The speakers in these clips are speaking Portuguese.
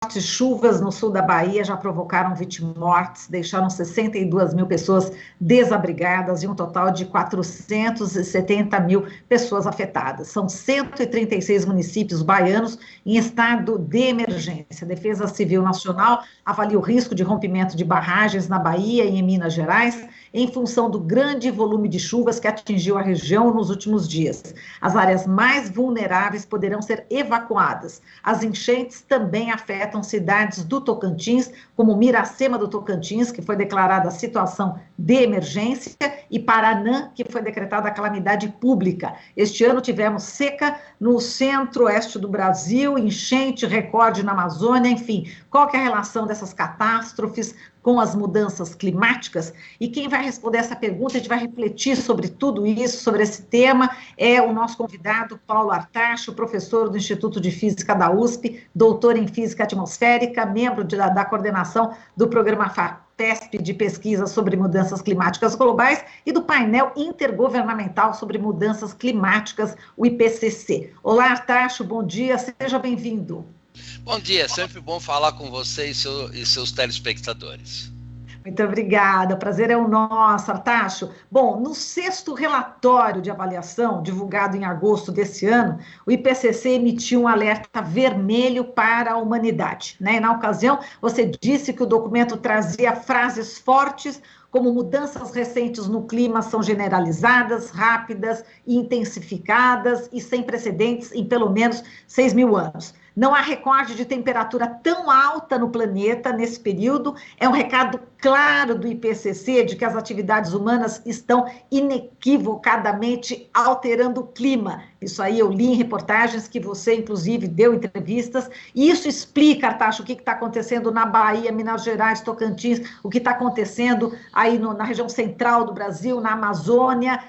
Fortes chuvas no sul da Bahia já provocaram mortes, deixaram 62 mil pessoas desabrigadas e um total de 470 mil pessoas afetadas. São 136 municípios baianos em estado de emergência. A Defesa Civil Nacional avalia o risco de rompimento de barragens na Bahia e em Minas Gerais, em função do grande volume de chuvas que atingiu a região nos últimos dias. As áreas mais vulneráveis poderão ser evacuadas. As enchentes também afetam cidades do Tocantins, como Miracema do Tocantins, que foi declarada situação de emergência, e Paranã, que foi decretada calamidade pública. Este ano tivemos seca no centro-oeste do Brasil, enchente, recorde na Amazônia, enfim. Qual que é a relação dessas catástrofes com as mudanças climáticas? E quem vai responder essa pergunta, a gente vai refletir sobre tudo isso, sobre esse tema, é o nosso convidado, Paulo Artacho, professor do Instituto de Física da USP, doutor em Física Atmosférica, membro da coordenação do programa FAPESP de pesquisa sobre mudanças climáticas globais e do painel intergovernamental sobre mudanças climáticas, o IPCC. Olá, Artacho, bom dia, seja bem-vindo. Bom dia, é sempre bom falar com você e seus telespectadores. Muito obrigada, o prazer é o nosso, Artacho. Bom, no sexto relatório de avaliação, divulgado em agosto desse ano, o IPCC emitiu um alerta vermelho para a humanidade, né? E na ocasião, você disse que o documento trazia frases fortes, como mudanças recentes no clima são generalizadas, rápidas, intensificadas e sem precedentes em pelo menos 6.000 anos. Não há recorde de temperatura tão alta no planeta nesse período. É um recado claro do IPCC de que as atividades humanas estão inequivocadamente alterando o clima. Isso aí eu li em reportagens que você, inclusive, deu entrevistas. E isso explica, Artacho, o que está acontecendo na Bahia, Minas Gerais, Tocantins, o que está acontecendo aí na região central do Brasil, na Amazônia.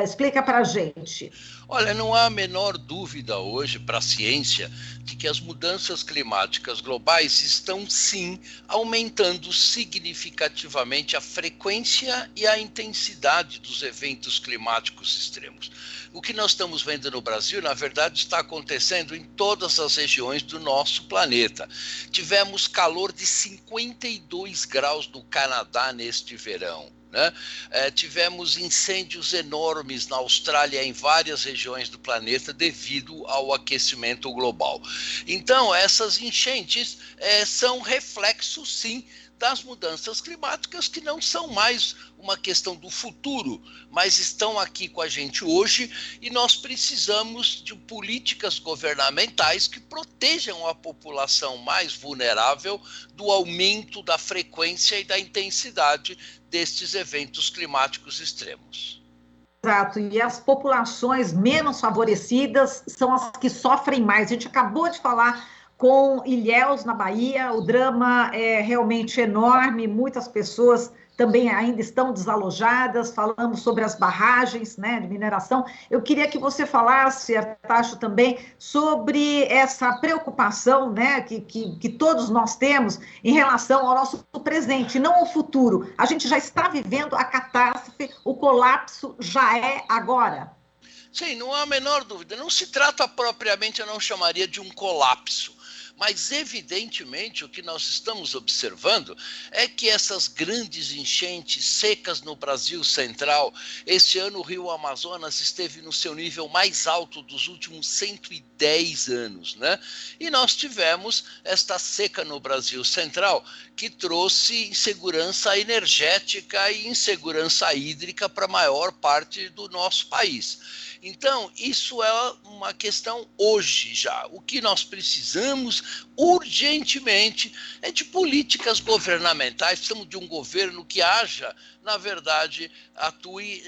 Explica para a gente. Olha, não há a menor dúvida hoje para a ciência de que as mudanças climáticas globais estão, sim, aumentando significativamente a frequência e a intensidade dos eventos climáticos extremos. O que nós estamos vendo no Brasil, na verdade, está acontecendo em todas as regiões do nosso planeta. Tivemos calor de 52 graus no Canadá neste verão. Né? Tivemos incêndios enormes na Austrália, em várias regiões do planeta, devido ao aquecimento global. Então, essas enchentes são reflexo, sim, das mudanças climáticas, que não são mais uma questão do futuro, mas estão aqui com a gente hoje, e nós precisamos de políticas governamentais que protejam a população mais vulnerável do aumento da frequência e da intensidade destes eventos climáticos extremos. Exato, e as populações menos favorecidas são as que sofrem mais. A gente acabou de falar com Ilhéus, na Bahia, o drama é realmente enorme, muitas pessoas também ainda estão desalojadas, falamos sobre as barragens, né, de mineração. Eu queria que você falasse, Artacho, também sobre essa preocupação, né, que todos nós temos em relação ao nosso presente, não ao futuro. A gente já está vivendo a catástrofe, o colapso já é agora. Sim, não há a menor dúvida. Não se trata propriamente, eu não chamaria de um colapso. Mas, evidentemente, o que nós estamos observando é que essas grandes enchentes secas no Brasil central, este ano o Rio Amazonas esteve no seu nível mais alto dos últimos 110 anos, né? E nós tivemos esta seca no Brasil central que trouxe insegurança energética e insegurança hídrica para a maior parte do nosso país. Então, isso é uma questão hoje já. O que nós precisamos urgentemente é de políticas governamentais, precisamos de um governo que haja, na verdade, atue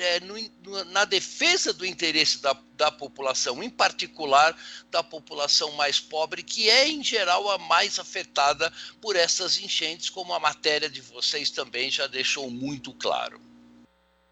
na defesa do interesse da população, em particular da população mais pobre, que é, em geral, a mais afetada por essas enchentes, como a matéria de vocês também já deixou muito claro.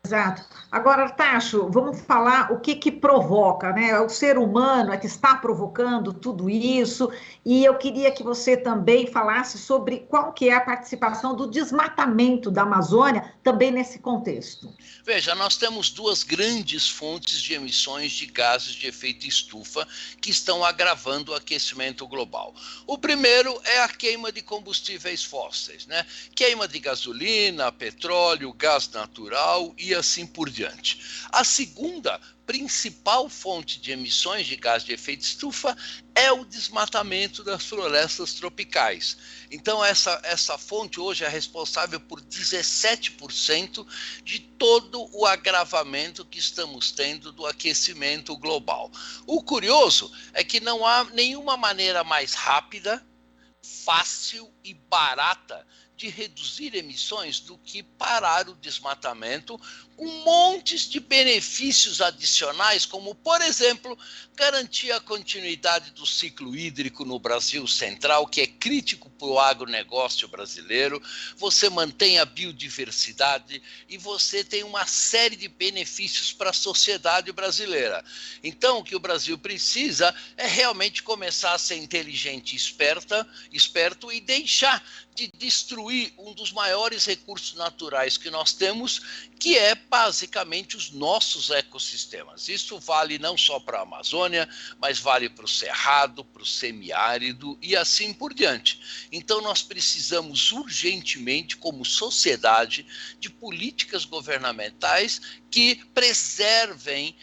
Exato. Agora, Tacho, vamos falar o que que provoca, né? O ser humano é que está provocando tudo isso, e eu queria que você também falasse sobre qual que é a participação do desmatamento da Amazônia também nesse contexto. Veja, nós temos duas grandes fontes de emissões de gases de efeito estufa que estão agravando o aquecimento global. O primeiro é a queima de combustíveis fósseis, né? Queima de gasolina, petróleo, gás natural e assim por diante. A segunda principal fonte de emissões de gás de efeito estufa é o desmatamento das florestas tropicais. Então, essa fonte hoje é responsável por 17% de todo o agravamento que estamos tendo do aquecimento global. O curioso é que não há nenhuma maneira mais rápida, fácil e barata de reduzir emissões do que parar o desmatamento, com montes de benefícios adicionais, como, por exemplo, garantir a continuidade do ciclo hídrico no Brasil Central, que é crítico para o agronegócio brasileiro. Você mantém a biodiversidade e você tem uma série de benefícios para a sociedade brasileira. Então, o que o Brasil precisa é realmente começar a ser inteligente e esperto e deixar de destruir um dos maiores recursos naturais que nós temos, que é basicamente os nossos ecossistemas. Isso vale não só para a Amazônia, mas vale para o Cerrado, para o semiárido e assim por diante. Então nós precisamos urgentemente, como sociedade, de políticas governamentais que preservem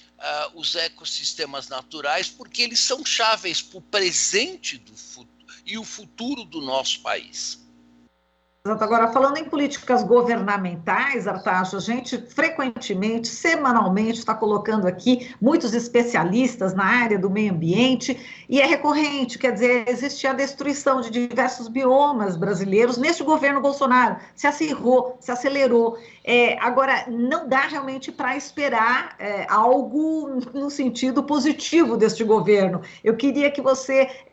os ecossistemas naturais, porque eles são chaves para o presente e o futuro do nosso país. Exato. Agora, falando em políticas governamentais, Artacho, a gente frequentemente, semanalmente, está colocando aqui muitos especialistas na área do meio ambiente, e é recorrente, quer dizer, existe a destruição de diversos biomas brasileiros neste governo Bolsonaro, se acirrou, se acelerou. Agora, não dá realmente para esperar algo no sentido positivo deste governo. Eu queria que você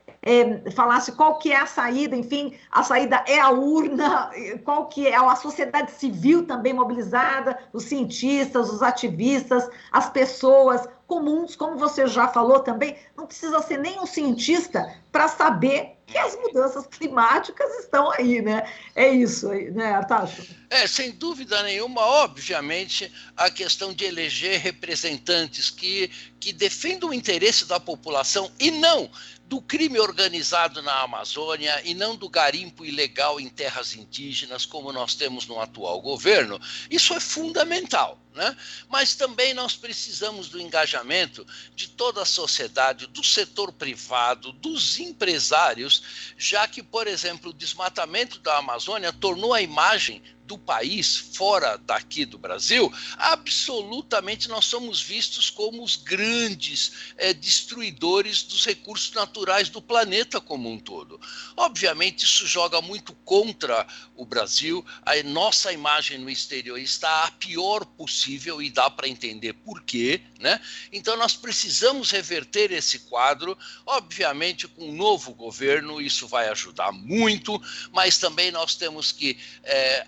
falasse qual que é a saída, enfim, a saída é a urna, qual que é a sociedade civil também mobilizada, os cientistas, os ativistas, as pessoas comuns, como você já falou também, não precisa ser nem um cientista para saber que as mudanças climáticas estão aí, né? É isso, né, Artacho? Sem dúvida nenhuma, obviamente, a questão de eleger representantes que defendam o interesse da população e não do crime organizado na Amazônia e não do garimpo ilegal em terras indígenas, como nós temos no atual governo, isso é fundamental, né? Mas também nós precisamos do engajamento de toda a sociedade, do setor privado, dos empresários, já que, por exemplo, o desmatamento da Amazônia tornou a imagem do país, fora daqui do Brasil, absolutamente nós somos vistos como os grandes destruidores dos recursos naturais do planeta como um todo. Obviamente, isso joga muito contra o Brasil, a nossa imagem no exterior está a pior possível e dá para entender por quê, né? Então, nós precisamos reverter esse quadro, obviamente, com um novo governo, isso vai ajudar muito, mas também nós temos que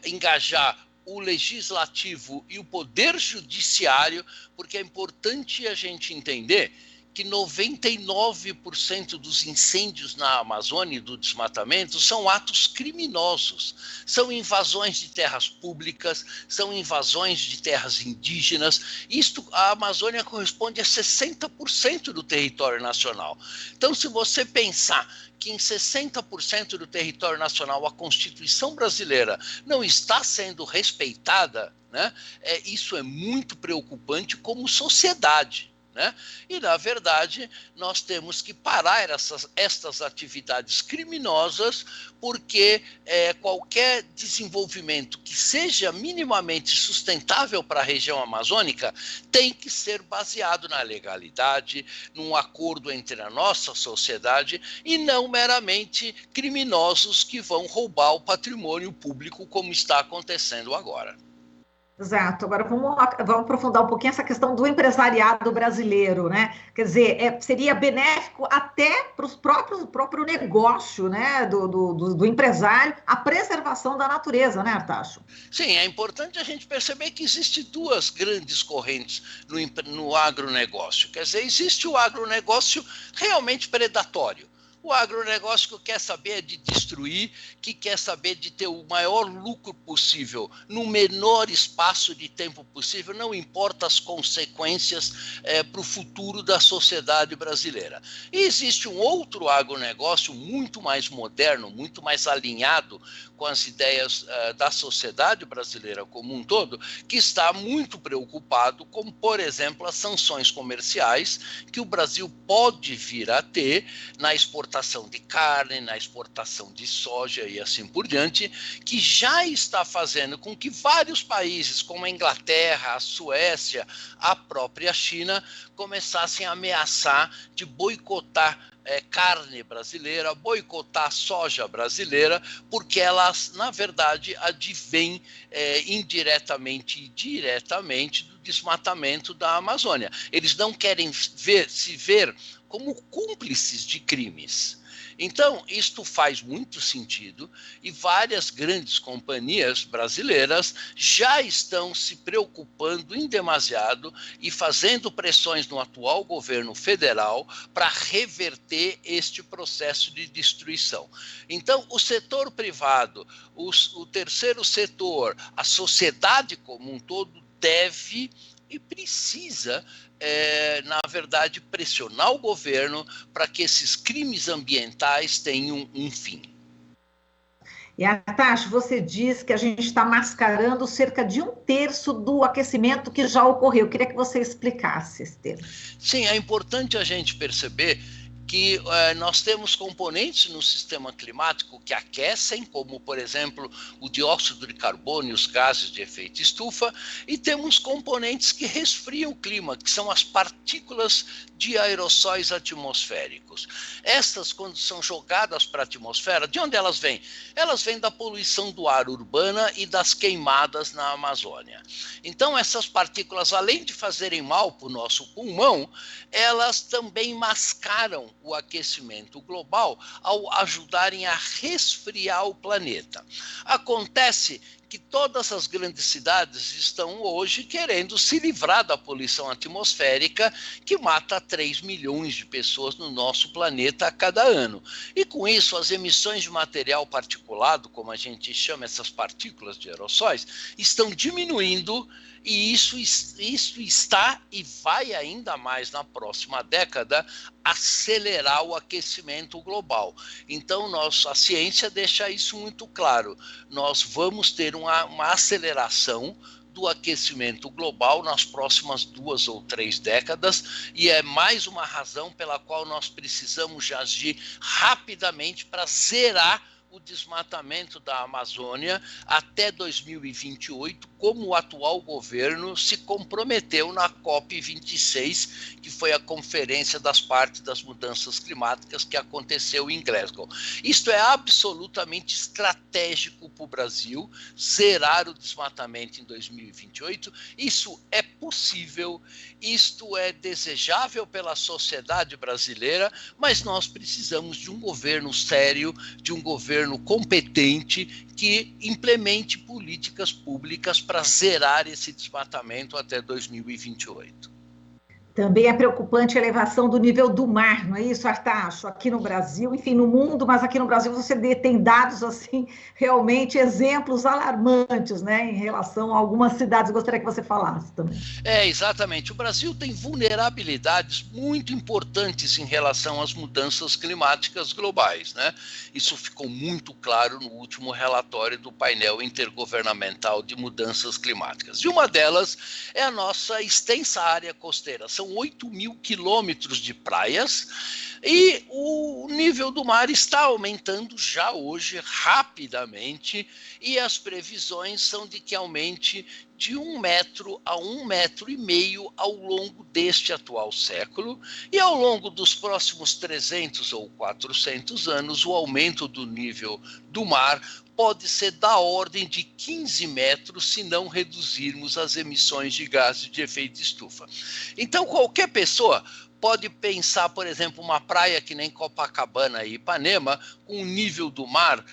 engajar o legislativo e o poder judiciário, porque é importante a gente entender que 99% dos incêndios na Amazônia e do desmatamento são atos criminosos, são invasões de terras públicas, são invasões de terras indígenas. A Amazônia corresponde a 60% do território nacional. Então, se você pensar que em 60% do território nacional a Constituição brasileira não está sendo respeitada, né? Isso é muito preocupante como sociedade. Né? E, na verdade, nós temos que parar estas atividades criminosas, porque qualquer desenvolvimento que seja minimamente sustentável para a região amazônica tem que ser baseado na legalidade, num acordo entre a nossa sociedade e não meramente criminosos que vão roubar o patrimônio público, como está acontecendo agora. Exato. Agora vamos aprofundar um pouquinho essa questão do empresariado brasileiro, né? Quer dizer, seria benéfico até para o próprio negócio, né? Do empresário, a preservação da natureza, né, Artacho? Sim, é importante a gente perceber que existe duas grandes correntes no agronegócio. Quer dizer, existe o agronegócio realmente predatório. O agronegócio que quer saber de destruir, que quer saber de ter o maior lucro possível no menor espaço de tempo possível, não importa as consequências para o futuro da sociedade brasileira. E existe um outro agronegócio muito mais moderno, muito mais alinhado com as ideias da sociedade brasileira como um todo, que está muito preocupado com, por exemplo, as sanções comerciais que o Brasil pode vir a ter na exportação de carne, na exportação de soja e assim por diante, que já está fazendo com que vários países, como a Inglaterra, a Suécia, a própria China, começassem a ameaçar de boicotar carne brasileira, boicotar soja brasileira, porque elas, na verdade, advêm indiretamente e diretamente do desmatamento da Amazônia. Eles não querem se ver como cúmplices de crimes. Então, isto faz muito sentido e várias grandes companhias brasileiras já estão se preocupando em demasiado e fazendo pressões no atual governo federal para reverter este processo de destruição. Então, o setor privado, o terceiro setor, a sociedade como um todo deve e precisa, na verdade, pressionar o governo para que esses crimes ambientais tenham um fim. E, Artacho, você diz que a gente está mascarando cerca de 1/3 do aquecimento que já ocorreu. Eu queria que você explicasse esse termo. Sim, é importante a gente perceber que nós temos componentes no sistema climático que aquecem, como, por exemplo, o dióxido de carbono e os gases de efeito estufa, e temos componentes que resfriam o clima, que são as partículas de aerossóis atmosféricos. Estas, quando são jogadas para a atmosfera, de onde elas vêm? Elas vêm da poluição do ar urbana e das queimadas na Amazônia. Então, essas partículas, além de fazerem mal para o nosso pulmão, elas também mascaram o aquecimento global ao ajudarem a resfriar o planeta. Acontece que todas as grandes cidades estão hoje querendo se livrar da poluição atmosférica que mata 3 milhões de pessoas no nosso planeta a cada ano. E com isso, as emissões de material particulado, como a gente chama essas partículas de aerossóis, estão diminuindo. E isso está e vai ainda mais na próxima década acelerar o aquecimento global. Então, a ciência deixa isso muito claro. Nós vamos ter uma aceleração do aquecimento global nas próximas 2 ou 3 décadas, e é mais uma razão pela qual nós precisamos agir rapidamente para zerar o desmatamento da Amazônia até 2028, como o atual governo se comprometeu na COP26, que foi a Conferência das Partes das Mudanças Climáticas que aconteceu em Glasgow. Isto é absolutamente estratégico para o Brasil, zerar o desmatamento em 2028. Isso é possível, isto é desejável pela sociedade brasileira, mas nós precisamos de um governo sério, de um governo competente que implemente políticas públicas para zerar esse desmatamento até 2028. Também é preocupante a elevação do nível do mar, não é isso, Artacho? Aqui no Brasil, enfim, no mundo, mas aqui no Brasil você tem dados, assim, realmente exemplos alarmantes, né, em relação a algumas cidades. Eu gostaria que você falasse também. Exatamente. O Brasil tem vulnerabilidades muito importantes em relação às mudanças climáticas globais, né? Isso ficou muito claro no último relatório do painel intergovernamental de mudanças climáticas. E uma delas é a nossa extensa área costeira. São 8.000 quilômetros de praias, E o nível do mar está aumentando já hoje rapidamente, e as previsões são de que aumente de 1 metro a 1,5 metros ao longo deste atual século, e ao longo dos próximos 300 ou 400 anos, o aumento do nível do mar pode ser da ordem de 15 metros se não reduzirmos as emissões de gases de efeito estufa. Então, qualquer pessoa pode pensar, por exemplo, uma praia que nem Copacabana e Ipanema, com o nível do mar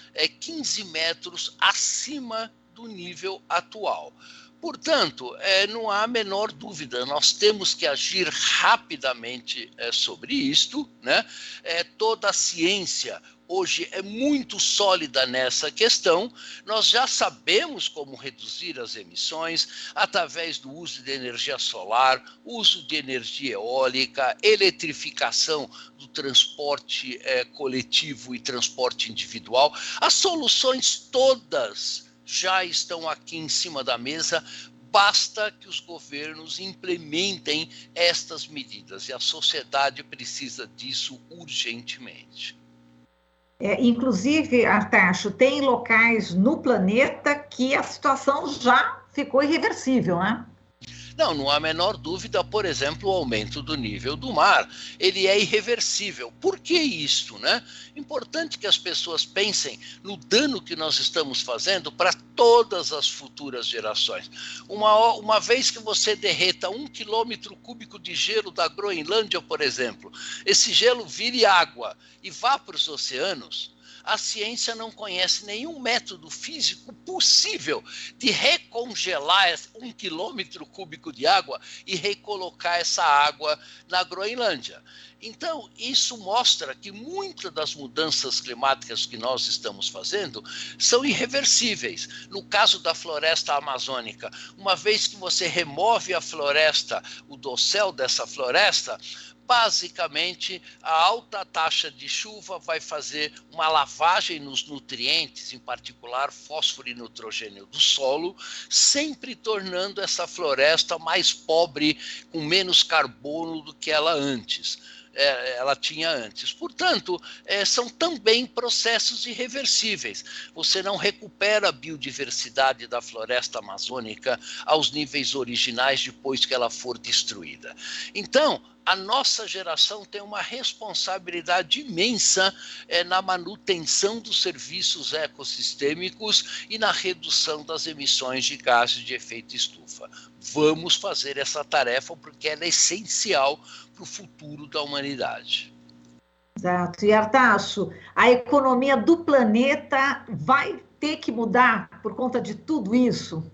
15 metros acima do nível atual. Portanto, não há a menor dúvida, nós temos que agir rapidamente sobre isto, né? Toda a ciência hoje é muito sólida nessa questão. Nós já sabemos como reduzir as emissões através do uso de energia solar, uso de energia eólica, eletrificação do transporte coletivo e transporte individual. As soluções todas já estão aqui em cima da mesa. Basta que os governos implementem estas medidas, e a sociedade precisa disso urgentemente. Inclusive, Artacho, tem locais no planeta que a situação já ficou irreversível, né? Não há a menor dúvida, por exemplo, o aumento do nível do mar, ele é irreversível. Por que isso, né? Importante que as pessoas pensem no dano que nós estamos fazendo para todas as futuras gerações. Uma vez que você derreta 1 quilômetro cúbico de gelo da Groenlândia, por exemplo, esse gelo vire água e vá para os oceanos, a ciência não conhece nenhum método físico possível de recongelar 1 quilômetro cúbico de água e recolocar essa água na Groenlândia. Então, isso mostra que muitas das mudanças climáticas que nós estamos fazendo são irreversíveis. No caso da floresta amazônica, uma vez que você remove a floresta, o dossel dessa floresta, basicamente, a alta taxa de chuva vai fazer uma lavagem nos nutrientes, em particular fósforo e nitrogênio do solo, sempre tornando essa floresta mais pobre, com menos carbono do que ela tinha antes. Portanto, são também processos irreversíveis. Você não recupera a biodiversidade da floresta amazônica aos níveis originais depois que ela for destruída. Então, a nossa geração tem uma responsabilidade imensa na manutenção dos serviços ecossistêmicos e na redução das emissões de gases de efeito estufa. Vamos fazer essa tarefa porque ela é essencial para o futuro da humanidade. Exato. E, Artacho, a economia do planeta vai ter que mudar por conta de tudo isso?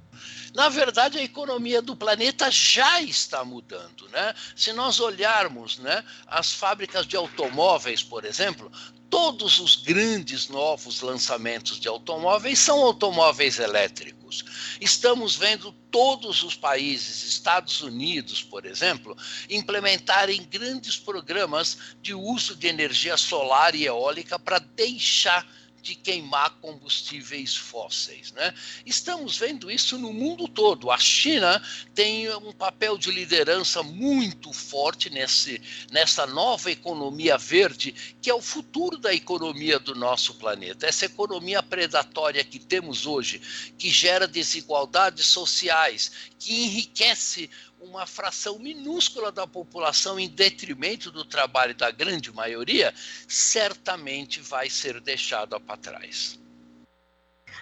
Na verdade, a economia do planeta já está mudando, né? Se nós olharmos, né, as fábricas de automóveis, por exemplo, todos os grandes novos lançamentos de automóveis são automóveis elétricos. Estamos vendo todos os países, Estados Unidos, por exemplo, implementarem grandes programas de uso de energia solar e eólica para deixar de queimar combustíveis fósseis, né? Estamos vendo isso no mundo todo. A China tem um papel de liderança muito forte nessa nova economia verde, que é o futuro da economia do nosso planeta. Essa economia predatória que temos hoje, que gera desigualdades sociais, que enriquece uma fração minúscula da população em detrimento do trabalho da grande maioria, certamente vai ser deixada para trás.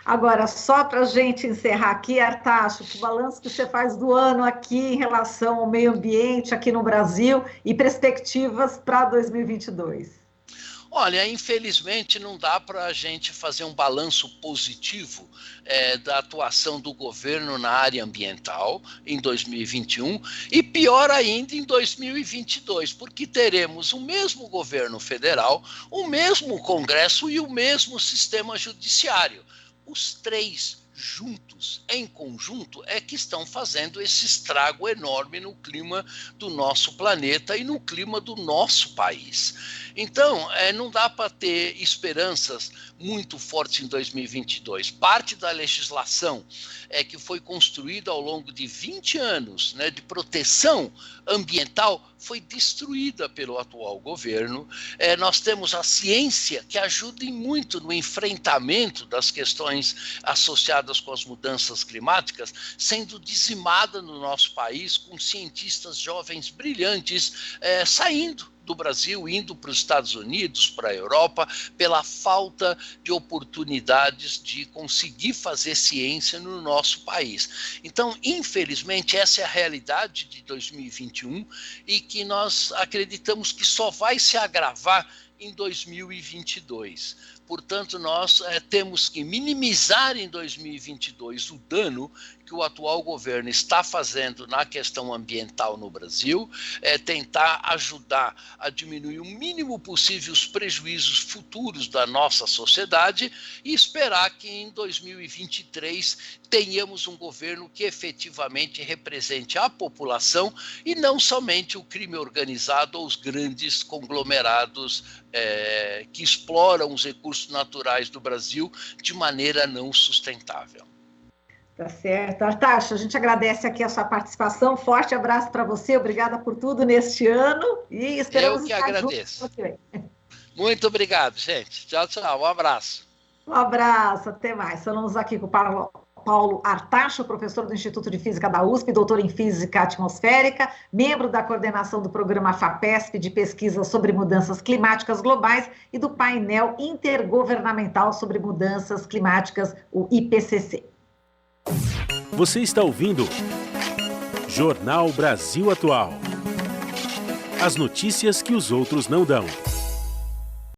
Agora, só para a gente encerrar aqui, Artacho, o balanço que você faz do ano aqui em relação ao meio ambiente aqui no Brasil e perspectivas para 2022. Olha, infelizmente não dá para a gente fazer um balanço positivo da atuação do governo na área ambiental em 2021 e pior ainda em 2022, porque teremos o mesmo governo federal, o mesmo Congresso e o mesmo sistema judiciário. Os três juntos, em conjunto, é que estão fazendo esse estrago enorme no clima do nosso planeta e no clima do nosso país. Então, não dá para ter esperanças muito fortes em 2022. Parte da legislação que foi construída ao longo de 20 anos, né, de proteção ambiental foi destruída pelo atual governo. Nós temos a ciência que ajuda muito no enfrentamento das questões associadas com as mudanças climáticas, sendo dizimada no nosso país, com cientistas jovens brilhantes saindo do Brasil, indo para os Estados Unidos, para a Europa, pela falta de oportunidades de conseguir fazer ciência no nosso país. Então, infelizmente, essa é a realidade de 2021 e que nós acreditamos que só vai se agravar em 2022. Portanto, nós temos que minimizar em 2022 o dano que o atual governo está fazendo na questão ambiental no Brasil, tentar ajudar a diminuir o mínimo possível os prejuízos futuros da nossa sociedade e esperar que em 2023 tenhamos um governo que efetivamente represente a população e não somente o crime organizado ou os grandes conglomerados que exploram os recursos naturais do Brasil de maneira não sustentável. Tá certo. Artacho, a gente agradece aqui a sua participação. Forte abraço para você. Obrigada por tudo neste ano. E esperamos Eu que estar agradeço. juntos. Muito obrigado, gente. Tchau, tchau. Um abraço. Um abraço. Até mais. Falamos aqui com o Paulo Artacho, professor do Instituto de Física da USP, doutor em Física Atmosférica, membro da coordenação do programa FAPESP de pesquisa sobre mudanças climáticas globais e do painel intergovernamental sobre mudanças climáticas, o IPCC. Você está ouvindo Jornal Brasil Atual. As notícias que os outros não dão.